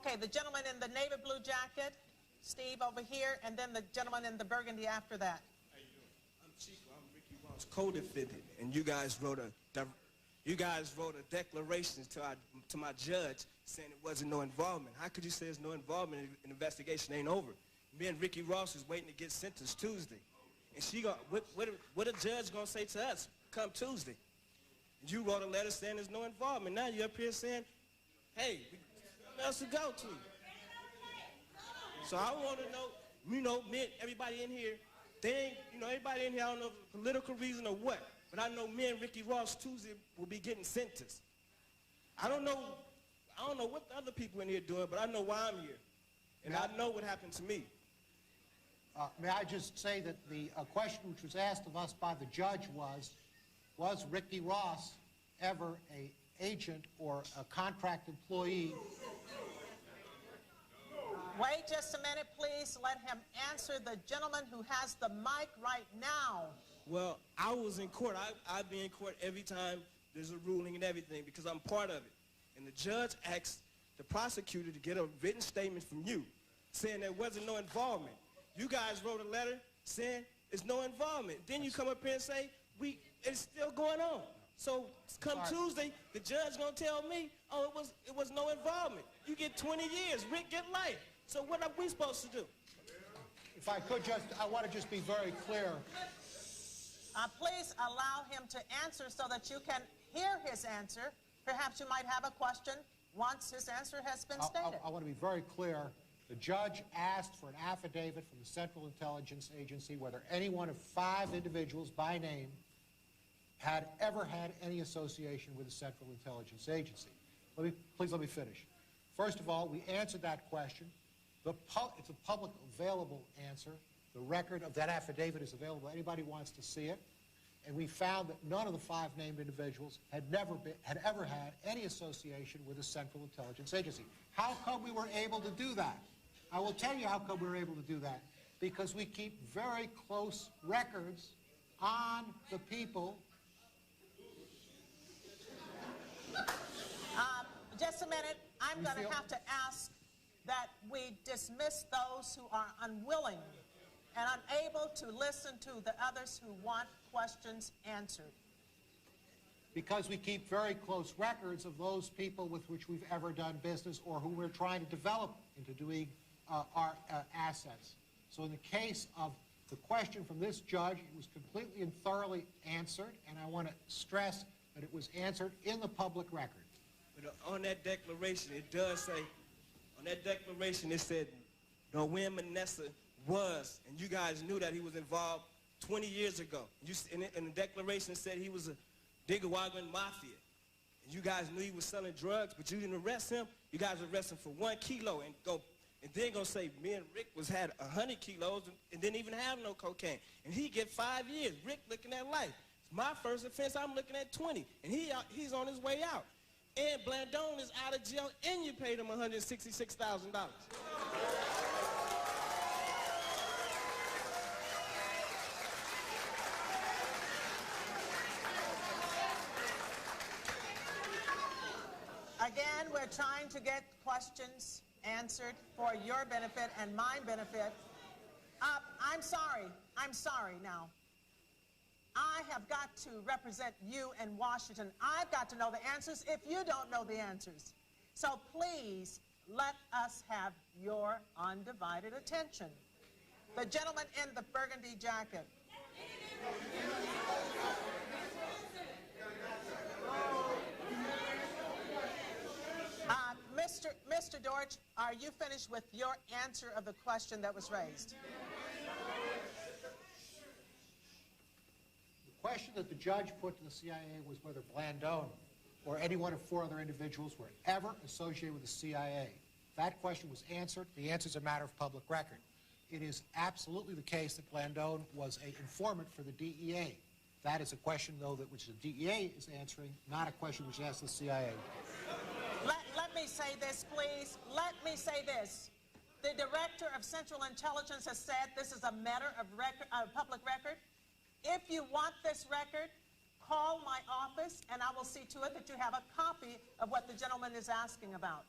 Okay, the gentleman in the navy blue jacket, Steve over here, and then the gentleman in the burgundy after that. How you doing? I'm Chico. I'm Ricky Ross, co-defendant, and you guys wrote a declaration to my judge saying it wasn't no involvement. How could you say there's no involvement if an investigation ain't over? Me and Ricky Ross is waiting to get sentenced Tuesday, and what a judge gonna say to us come Tuesday? You wrote a letter saying there's no involvement. Now you're up here saying, hey, where else to go to? So I want to know, everybody in here, everybody in here, I don't know if it's a political reason or what, but I know me and Ricky Ross Tuesday will be getting sentenced. I don't know what the other people in here doing, but I know why I'm here. And I know what happened to me. May I just say that the question which was asked of us by the judge was Ricky Ross ever an agent or a contract employee? Wait just a minute, please. Let him answer. The gentleman who has the mic right now. Well, I was in court. I be in court every time there's a ruling and everything because I'm part of it. And the judge asked the prosecutor to get a written statement from you saying there wasn't no involvement. You guys wrote a letter saying there's no involvement. Then you come up here and say, it's still going on. So come Tuesday, the judge gonna tell me, oh, it was no involvement. You get 20 years, Rick get life. So what are we supposed to do? If I could I want to just be very clear. Please allow him to answer so that you can hear his answer. Perhaps you might have a question once his answer has been stated. I want to be very clear. The judge asked for an affidavit from the Central Intelligence Agency whether any one of 5 individuals by name had ever had any association with the Central Intelligence Agency. Please let me finish. First of all, we answered that question. It's a public available answer. The record of that affidavit is available. Anybody wants to see it. And we found that none of the 5 named individuals had ever had any association with the Central Intelligence Agency. How come we were able to do that? I will tell you how come we were able to do that. Because we keep very close records on the people. Just a minute. I'm going to have to ask that we dismiss those who are unwilling and unable to listen to the others who want questions answered. Because we keep very close records of those people with which we've ever done business or who we're trying to develop into doing our assets. So in the case of the question from this judge, it was completely and thoroughly answered, and I want to stress that it was answered in the public record. But on that declaration, it does say, on that declaration, it said, when Manessa was, and you guys knew that he was involved 20 years ago. And the declaration said he was a Nicaraguan mafia. And you guys knew he was selling drugs, but you didn't arrest him. You guys arrested him for 1 kilo and then gonna say me and Rick had 100 kilos and didn't even have no cocaine. And he get 5 years. Rick looking at life. It's my first offense, I'm looking at 20. And he's on his way out. And Blando is out of jail, and you paid him $166,000. Again, we're trying to get questions answered for your benefit and my benefit. I'm sorry now. I have got to represent you in Washington. I've got to know the answers if you don't know the answers. So please let us have your undivided attention. The gentleman in the burgundy jacket. Mr. Dortch, are you finished with your answer of the question that was raised? The question that the judge put to the CIA was whether Blando or any one of 4 other individuals were ever associated with the CIA. That question was answered. The answer is a matter of public record. It is absolutely the case that Blando was an informant for the DEA. That is a question, though, which the DEA is answering, not a question which is asked the CIA. Let me say this, please. Let me say this. The Director of Central Intelligence has said this is a matter of public record. If you want this record, call my office, and I will see to it that you have a copy of what the gentleman is asking about.